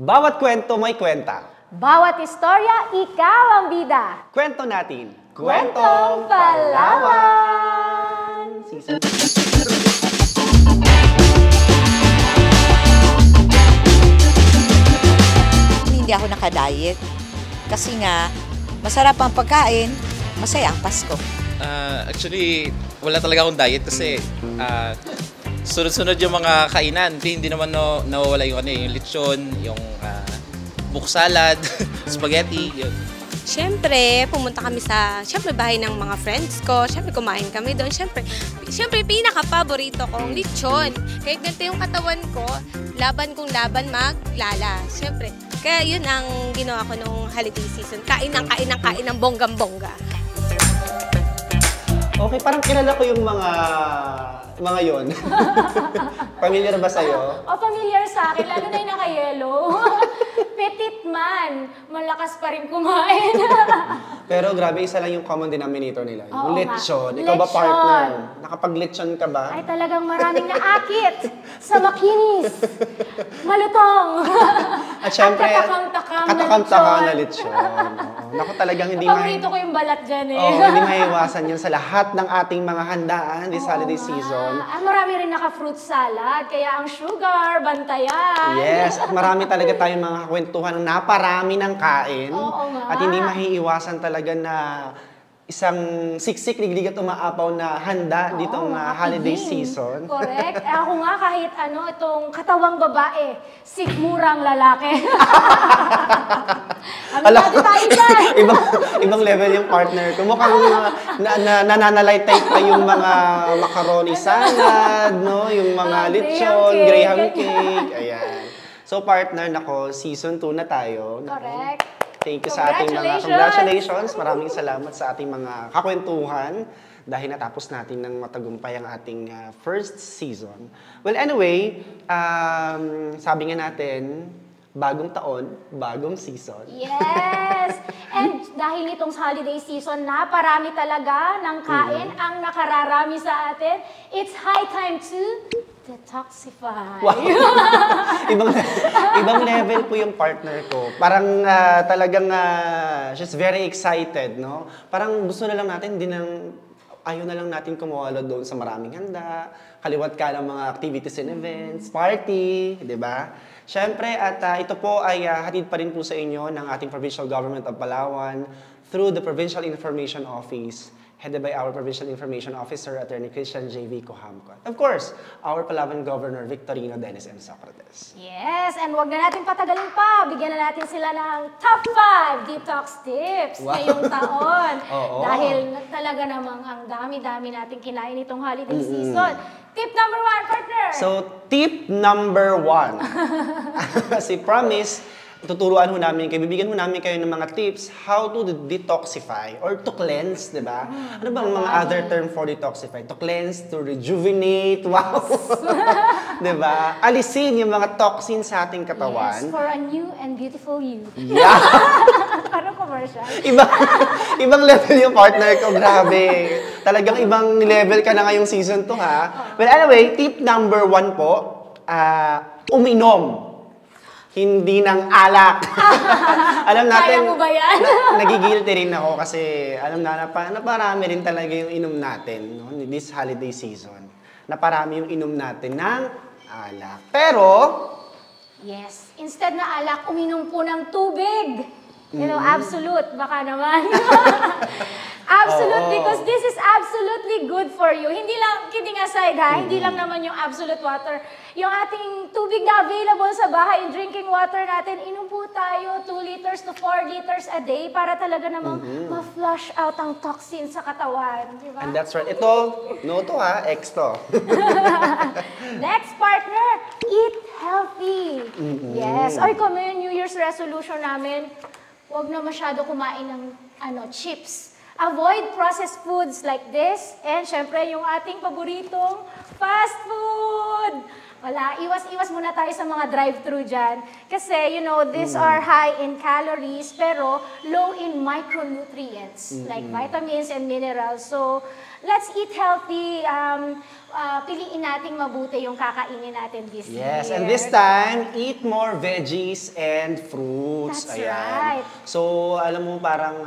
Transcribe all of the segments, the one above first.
Bawat kwento may kwenta. Bawat istorya, ikaw ang bida. Kwento natin. Kwentong Palawan! Season Hindi ako nakadiet kasi nga masarap ang pagkain, masaya ang Pasko. Actually, wala talaga akong diet kasi sunod-sunod yung mga kainan. Hindi naman nawawala yung yung lechon, yung buko salad, spaghetti, yun. Siyempre, pumunta kami sa bahay ng mga friends ko. Siyempre, kumain kami doon. Siyempre pinaka-paborito kong lechon. Kahit ganito yung katawan ko, laban kong laban maglala. Siyempre, kaya yun ang ginawa ko nung holiday season. Kain ng bonggang-bongga. Okay, parang kilala ko yung mga yon. Familiar ba sa'yo? Familiar sa akin, lalo na yung naka-yellow. Petit man, malakas pa rin kumain. Pero grabe, isa lang yung common denominator nila. Yung Oo lechon. nga. Ikaw ba, Lechon. partner? Nakapag-lechon ka ba? Ay, talagang maraming naakit sa makinis, malutong. At syempre, katakam-takam na lechon. Oo. Naku, talagang hindi Paborito ko yung balat dyan eh. Oo, hindi maiiwasan yan sa lahat ng ating mga handaan this holiday season. Marami rin naka-fruit salad, kaya ang sugar, bantayan. Yes, at marami talaga tayong mga kwentuhan ng naparami ng kain. Oo nga. At hindi maiiwasan talaga na isang siksik, liglig at umaapaw na handa ditong holiday season. Correct. Ako nga kahit itong katawang babae, sikmurang lalaki. Amigado tayo dyan. ibang level yung partner ko. Mukhang nananalaytay pa yung mga macaroni salad, no? Yung mga lechon, graham cake. Ayan. So partner, nako, season 2 na tayo. Correct. Thank you sa ating mga congratulations. Maraming salamat sa ating mga kakwentuhan dahil natapos natin ng matagumpay ang ating first season. Well, anyway, sabi nga natin, bagong taon, bagong season. Yes! And dahil itong holiday season, naparami talaga ng kain ang nakararami sa atin. It's high time to detoxify. Wow. ibang level po yung partner ko. Parang talagang she's very excited, no? Parang gusto na lang natin, ayaw na lang natin kumawala doon sa maraming handa, kaliwat ka ng mga activities and events, party, di ba? Siyempre, at ito po ay hatid pa rin po sa inyo ng ating Provincial Government of Palawan through the Provincial Information Office, headed by our Provincial Information Officer, Attorney Christian J.V. Cohamcon. Of course, our Palawan Governor, Victorino Dennis M. Socrates. Yes, and wag na natin patagalin pa. Bigyan na natin sila ng top 5 detox tips ngayong taon. Dahil talaga namang ang dami-dami natin kinain itong holiday season. Tip number 1, partner! So, tip number 1. Kasi promise, tuturuan ho namin kayo, bibigyan ho namin kayo ng mga tips how to detoxify or to cleanse, di ba? Ano bang mga other term for detoxify? To cleanse, to rejuvenate, wow! Di ba? Alisin yung mga toxins sa ating katawan. Yes, for a new and beautiful you. Yeah! Parang commercial. Ibang level yung partner ko, grabe. Talagang ibang level ka na ngayong season 2, ha? Well, anyway, tip number 1 po, uminom. Hindi ng alak. Alam natin, Kaya mo ba yan? nagigilty rin ako kasi alam na parami rin talaga yung inom natin, no? This holiday season. Naparami yung inom natin ng alak. Pero, yes, instead na alak, uminom po ng tubig. You know, absolute, baka naman. Absolute, because this is absolutely good for you. Hindi lang, kidding aside ha, hindi lang naman yung absolute water. Yung ating tubig na available sa bahay, yung drinking water natin, inom po tayo 2 liters to 4 liters a day para talaga namang ma-flush out ang toxins sa katawan. Di ba? and that's right. Ito, no to ha, X to. Next, partner, eat healthy. Yes. Oy, kung may New Year's resolution namin, huwag na masyado kumain ng chips. Avoid processed foods like this. And syempre, yung ating paboritong fast food. Wala, iwas-iwas muna tayo sa mga drive-thru dyan. Kasi, you know, these are high in calories, pero low in micronutrients, like vitamins and minerals. So, let's eat healthy. Piliin nating mabuti yung kakainin natin this year. Yes, and this time, eat more veggies and fruits. That's right. So, alam mo, parang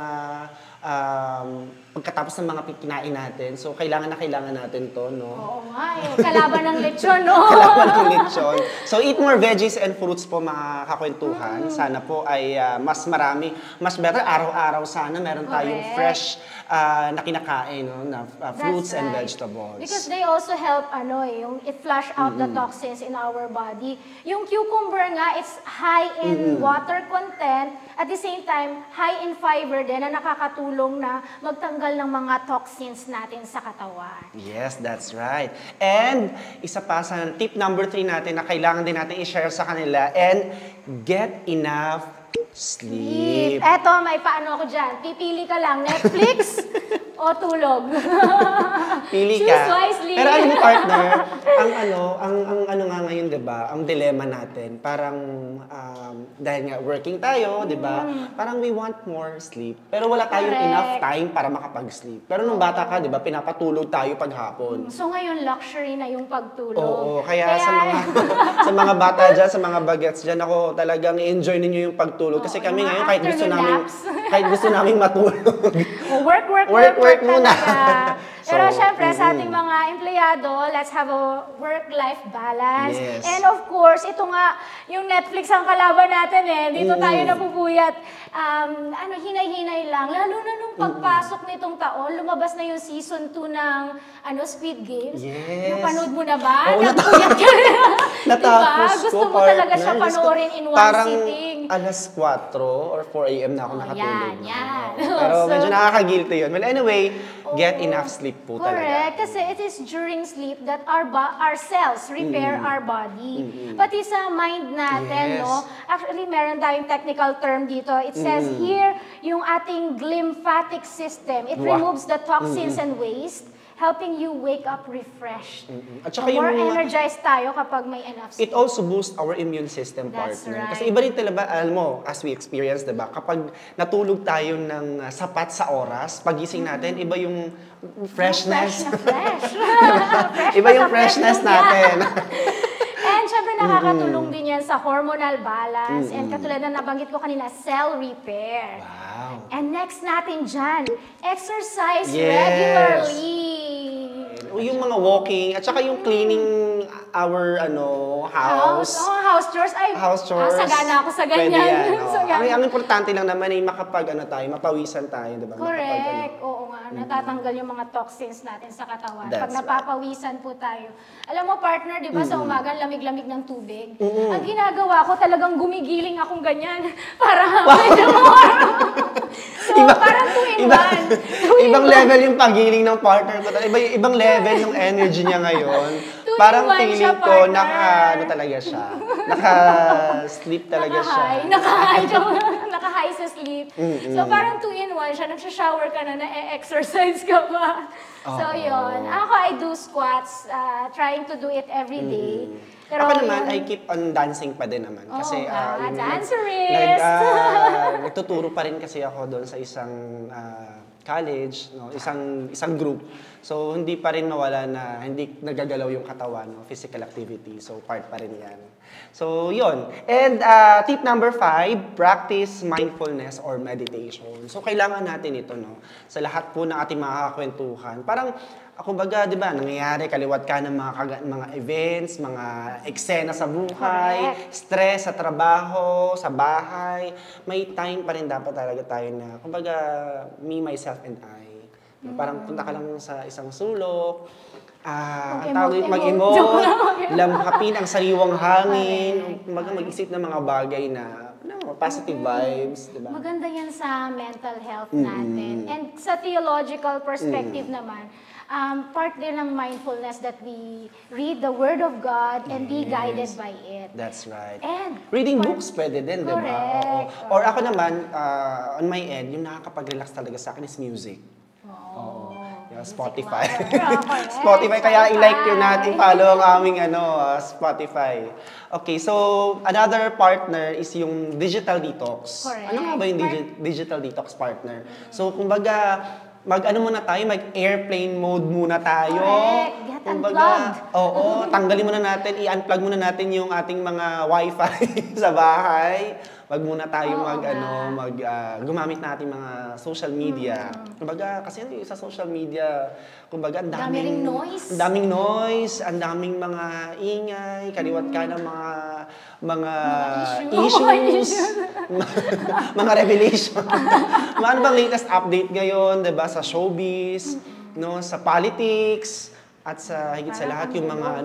pagkatapos ng mga kinain natin, so kailangan natin to, no? Oo nga eh, kalaban ng lechon, no? Kailangan ng lechon. So, eat more veggies and fruits po, mga kakwentuhan. Sana po ay mas marami, mas better, araw-araw sana meron tayong Correct. fresh na kinakain, no? Na fruits That's and right. vegetables. Because they also help, yung it flush out the toxins in our body. Yung cucumber nga, it's high in water content, at the same time, high in fiber din na nakakatulong na magtanggal ng mga toxins natin sa katawan. Yes, that's right. And isa pa sa tip number 3 natin na kailangan din natin i-share sa kanila, and get enough sleep. Eto, may paano ako dyan. Pipili ka lang, Netflix o tulog. Pili ka. Choose wisely. Pero alam mo, partner, ang ano nga ngayon, 'di ba? Ang dilemma natin, parang dahil nga working tayo, 'di ba? Parang we want more sleep. Pero wala tayong Correct. enough time para makapag-sleep. Pero nung bata ka, 'di ba, pinapatulog tayo paghapon. So ngayon, luxury na yung pagtulog. Oo, kaya sa mga sa mga bata diyan, sa mga bagets diyan, ako talagang enjoy ninyo yung pagtulog kasi Oo, kami yung mga ngayon afternoon naps. kahit gusto namin matulog. Work muna. talaga. Pero So, syempre, sa ating mga empleyado, let's have a work-life balance. Yes. And of course, ito nga, yung Netflix ang kalaban natin eh. Dito tayo napupuyat. Hinay-hinay lang. Lalo na nung pagpasok nitong taon, lumabas na yung season 2 ng Squid Games. Yes. Napanood mo na ba? Oo, Napuyat ka na. Natapos Diba? Gusto ko, mo talaga siya partner. Gusto- panoorin in one parang sitting. alas 4 or 4 a.m. na ako nakatulog. Yan. Pero So, medyo nakaka-guilty yun. Well, anyway, get enough sleep po correct, talaga. kasi it is during sleep that our cells repair our body. Pati sa mind natin, Yes. no? Actually, meron tayong technical term dito. It says here, yung ating lymphatic system. It Wow. removes the toxins and waste, helping you wake up refreshed. At So, saka more yung energized tayo kapag may enough sleep. it also boosts our immune system, That's partner. right. Kasi iba rin talaga, alam mo, as we experience, diba? Kapag natulog tayo ng sapat sa oras, pagising natin, iba yung freshness. Fresh. Iba yung freshness natin. And syempre nakakatulong din yan sa hormonal balance. And katulad na nabanggit ko kanina, cell repair. Wow. And next natin dyan, exercise Yes. regularly. Yung mga walking, at saka yung cleaning our house. House chores. Ay, House chores. sagana ako sa Pwede ganyan. yan, oo. Sagana. Ang importante lang naman ay mapawisan tayo, di ba? Correct. Oo nga, natatanggal yung mga toxins natin sa katawan. That's Pag napapawisan po tayo. Alam mo, partner, di ba sa umaga, lamig-lamig ng tubig? Ang ginagawa ko, talagang gumigiling akong ganyan. Para medyo So, parang 2 in 1. Ibang level yung pagiling ng partner ko. Ibang level yung energy niya ngayon. Two in Parang one feeling siya, ko, partner. talaga siya. Naka-sleep talaga siya. Naka-high sa sleep. So, parang 2 in 1 siya. Nagsha-shower ka na, na-exercise ka pa. So, yun. Ako, I do squats, trying to do it every day. Pero Ako naman, yun, I keep on dancing pa din naman. Kasi, dancerist! nagtuturo pa rin kasi ako doon sa isang college, no? isang group. So, hindi pa rin mawala na hindi nagagalaw yung katawan, no? Physical activity. So, part pa rin yan. So, yun. And tip number 5, practice mindfulness or meditation. So, kailangan natin ito, no? Sa lahat po ng ating mga kakwentuhan. Parang, kumbaga, di ba, nangyayari, kaliwat ka ng mga events, mga eksena sa buhay, Correct. stress sa trabaho, sa bahay. May time pa rin dapat talaga tayo na, kumbaga, me, myself, and I. Parang punta ka lang sa isang sulok, ang tawag dito, mag-emote, lamhapin ang sariwang hangin, kumbaga mag-isip ng mga bagay na, positive vibes, di ba? Maganda yan sa mental health natin. And sa theological perspective naman, part din ng mindfulness that we read the Word of God and be guided by it. That's right. And Reading books pwede din, di ba? Correct. Oo. Or ako naman, on my end, yung nakakapag-relax talaga sa akin is music. Oo. Yeah, Spotify. Correct. Spotify, kaya i-like yun natin, follow ang aming Spotify. Okay, so another partner is yung digital detox. Correct. Ano nga ba yung digital detox partner? So, kumbaga, mag-ano muna tayo, mag-airplane mode muna tayo. Correct. Get unplugged. Oo, tanggalin muna natin, i-unplug muna natin yung ating mga wifi sa bahay. Wag muna tayo gumamit natin mga social media. Kumbaga, kasi sa social media, kumbaga, ang daming noise. Ang daming noise, ang daming mga ingay, kaliwat ka ng mga issues, mga revelation. Ano bang latest update ngayon, 'di ba, sa showbiz, no, sa politics, at sa higit sa lahat yung mga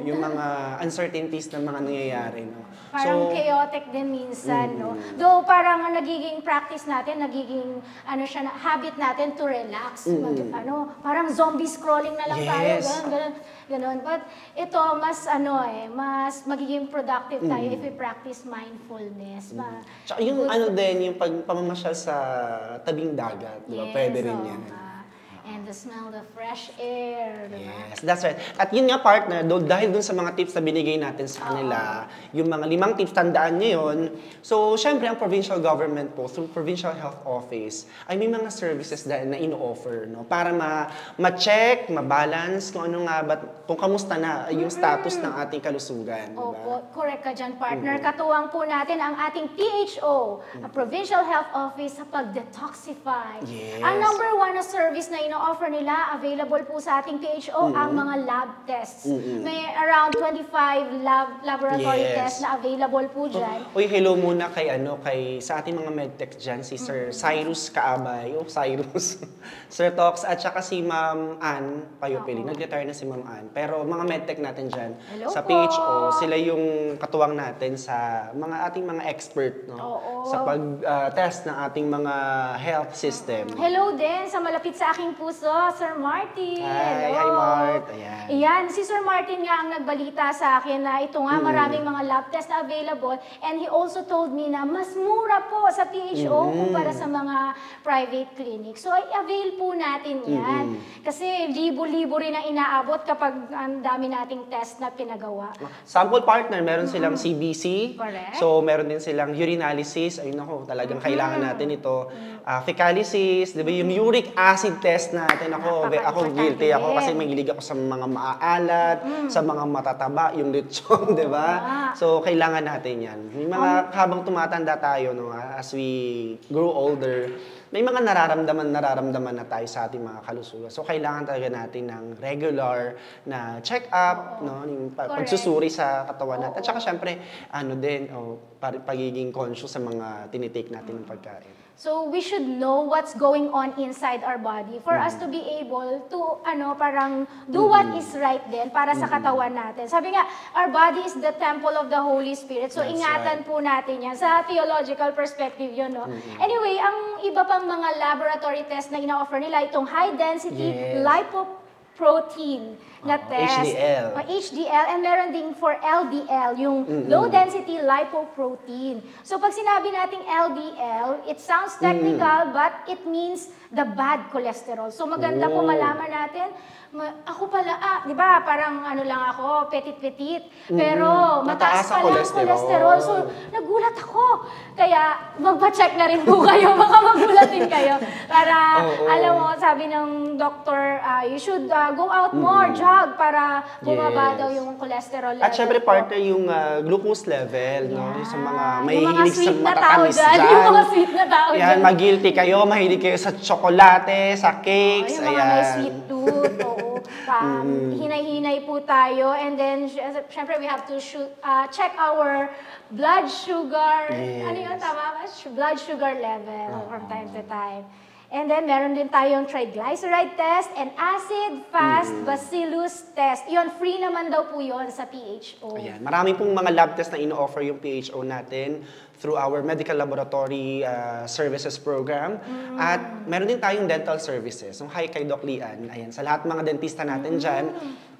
yung mga uncertainties ng mga nangyayari, no. Parang chaotic din minsan, no? Though parang nagiging practice natin, nagiging habit natin to relax. Parang zombie scrolling na lang tayo, ganun. But ito, mas mas magiging productive tayo if we practice mindfulness. Tsaka yung yung pagpamamasyal sa tabing dagat, di ba? Pwede rin yan. And the smell of fresh air, diba? Yes, that's right. At yun nga, partner, dahil dun sa mga tips na binigay natin sa kanila, yung mga 5 tips, tandaan nyo yun. So, syempre, ang provincial government po, through Provincial Health Office, ay may mga services na ino-offer, no? Para ma-check, ma-balance kung ano nga ba, kung kamusta na yung status ng ating kalusugan. Diba? Opo, correct ka dyan, partner. Katuwang po natin ang ating PHO, ang Provincial Health Office sa pag-detoxify. Yes. Ang number 1 na service na ino-offer nila, available po sa ating PHO, ang mga lab tests. May around 25 laboratory tests na available po dyan. Uy, hello muna kay sa ating mga medtech dyan, si Sir Cyrus Kaabay, Cyrus, Sir Tox, at saka si Ma'am Ann Payopeli. Nag-retire na si Ma'am Ann. Pero mga medtech natin dyan, Hello sa po. PHO, sila yung katuwang natin sa ating mga expert, no? Sa pag-test ng ating mga health system. Hello din sa malapit sa aking puso, Sir Martin. Hi, Hello. hi Mart. Ayan. Ayan, si Sir Martin nga ang nagbalita sa akin na ito nga maraming mga lab tests na available, and he also told me na mas mura po sa PHO kumpara sa mga private clinic. So, i-avail po natin yan. Kasi libo-libo rin ang inaabot kapag ang dami nating test na pinagawa. Sample partner, meron silang CBC. Correct. So, meron din silang urinalysis. Ayun ako, talagang kailangan natin ito. Fecalysis, di ba? Yung uric acid test natin. Ako guilty ako kasi mahilig ako sa mga maaalat, sa mga matataba, yung lechon, di ba? So, kailangan natin yan. May mga, habang tumatanda tayo, no, as we grow older, may mga nararamdaman na tayo sa ating mga kalusugan. So, kailangan talaga natin ng regular na check-up, no, yung pagsusuri sa katawan natin. At saka, syempre, pagiging conscious sa mga tinitake natin ng pagkain. So, we should know what's going on inside our body for us to be able to, parang do what is right din para sa katawan natin. Sabi nga, our body is the temple of the Holy Spirit. So, That's ingatan po natin yan. Sa theological perspective yun, no? Anyway, ang iba pang mga laboratory test na ina-offer nila, itong high-density lipoprotein na test. HDL. HDL, and meron ding for LDL, yung low-density lipoprotein. So, pag sinabi nating LDL, it sounds technical, but it means the bad cholesterol. So, maganda po malaman natin, ako pala, di ba, parang lang ako, petit-petit, pero mataas pala ang cholesterol. So, nagulat ako. Kaya, magpa-check na rin po kayo, baka magulat din kayo. Para, alam mo, sabi ng doctor, you should go out more, jog, para bumaba daw yung cholesterol level. At syempre, partner, yung glucose level, no? Yung sa mga mahihilig sa sweet na tao matatamis dyan. dyan. Yung mga sweet na tao Yan, dyan. mag-guilty kayo, mahilig kayo sa tsokolate, sa cakes, Yung mga may sweet tooth, hinay-hinay po tayo. And then, syempre, we have to check our blood sugar. Yes. Ano yun, tama ba? Blood sugar level from time to time. And then, meron din tayong triglyceride test and acid-fast bacillus test. Yun, free naman daw po yun sa PHO. Ayan. Marami pong mga lab test na ino-offer yung PHO natin through our medical laboratory services program. At meron din tayong dental services. Yung hi kay Doc Lian. Ayan, sa lahat mga dentista natin dyan,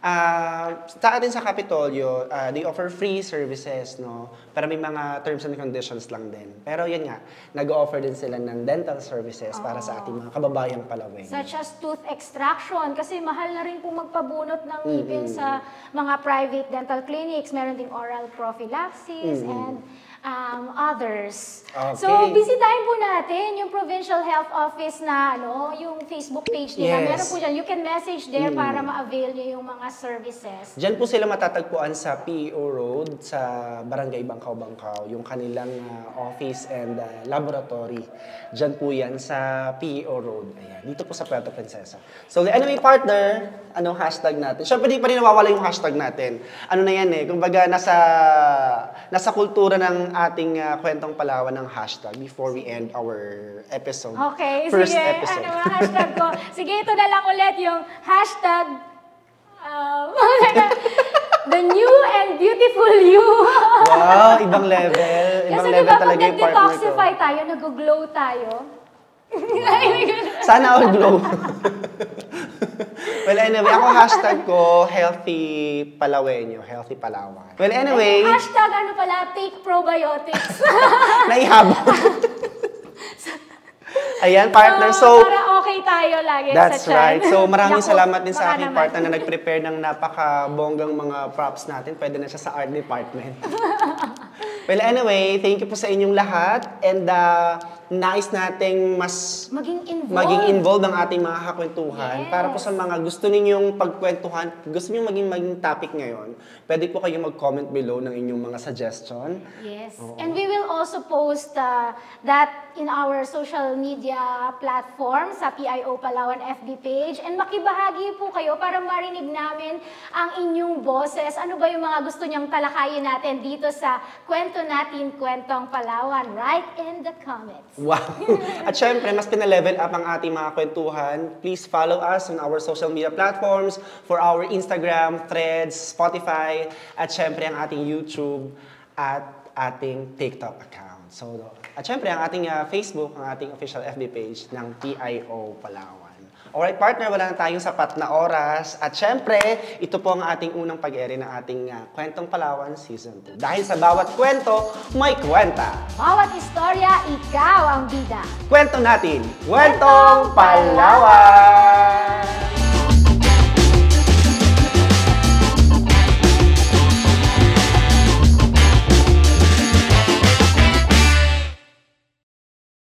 Sa atin sa Kapitolyo, they offer free services, no? Pero may mga terms and conditions lang din. Pero yan nga, nag-offer din sila ng dental services para sa ating mga kababayang Palaweng. Such as tooth extraction, kasi mahal na rin po magpabunot ng ngipin sa mga private dental clinics. Meron ding oral prophylaxis and others. Okay. So, bisitahin po natin yung Provincial Health Office na, yung Facebook page nila. Yes. Meron po dyan. You can message there para ma-avail nyo yung mga services. Diyan po sila matatagpuan sa PEO Road, sa Barangay Bangkaw-Bangkaw, yung kanilang office and laboratory. Diyan po yan sa PEO Road. Ayan, dito po sa Puerto Princesa. So, anyway, partner, anong hashtag natin? Siyempre, di pa rin nawawala yung hashtag natin. Ano na yan kumbaga, nasa kultura ng ating kwentong Palawan ng hashtag before we end our episode. Okay, First sige. episode. Ano ang hashtag ko? Sige, ito na lang ulit yung hashtag the new and beautiful you. Wow, ibang level. Ibang Kasi level diba pag talaga yung partner ko. nag-detoxify tayo, nag-glow tayo. Sana all glow. Well, anyway, ako hashtag ko, healthy Palawenyo, healthy Palawan. Well, anyway, Hashtag ano pala, take probiotics. naihabang. Ayan, partner. So, para okay tayo lagi that's sa chan. right. So, maraming Naku, salamat din sa baka aking naman. partner na nag-prepare ng napaka-bonggang mga props natin. Pwede na siya sa art department. Well, anyway, thank you po sa inyong lahat. And nais nating mas maging involved ang ating mga kakwentuhan. Yes. Para po sa mga gusto ninyong pagkwentuhan, gusto ninyong maging topic ngayon, pwede po kayong mag-comment below ng inyong mga suggestion. Yes. And we will also post that in our social media platform sa PIO Palawan FB page. And makibahagi po kayo para marinig namin ang inyong boses. Ano ba yung mga gusto niyang talakayin natin dito sa Kwento Natin Kwentong Palawan? Write in the comments. Wow! At syempre, mas pinalevel up ang ating mga kwentuhan. Please follow us on our social media platforms for our Instagram, Threads, Spotify, at syempre ang ating YouTube at ating TikTok account. So, at syempre ang ating Facebook, ang ating official FB page ng PIO Palawan. Alright, partner, wala na tayong sapat na oras. At syempre, ito po ang ating unang pag-ere ng ating Kwentong Palawan Season 2. Dahil sa bawat kwento, may kwenta. Bawat istorya, ikaw ang bida. Kwento natin, Kwentong Palawan!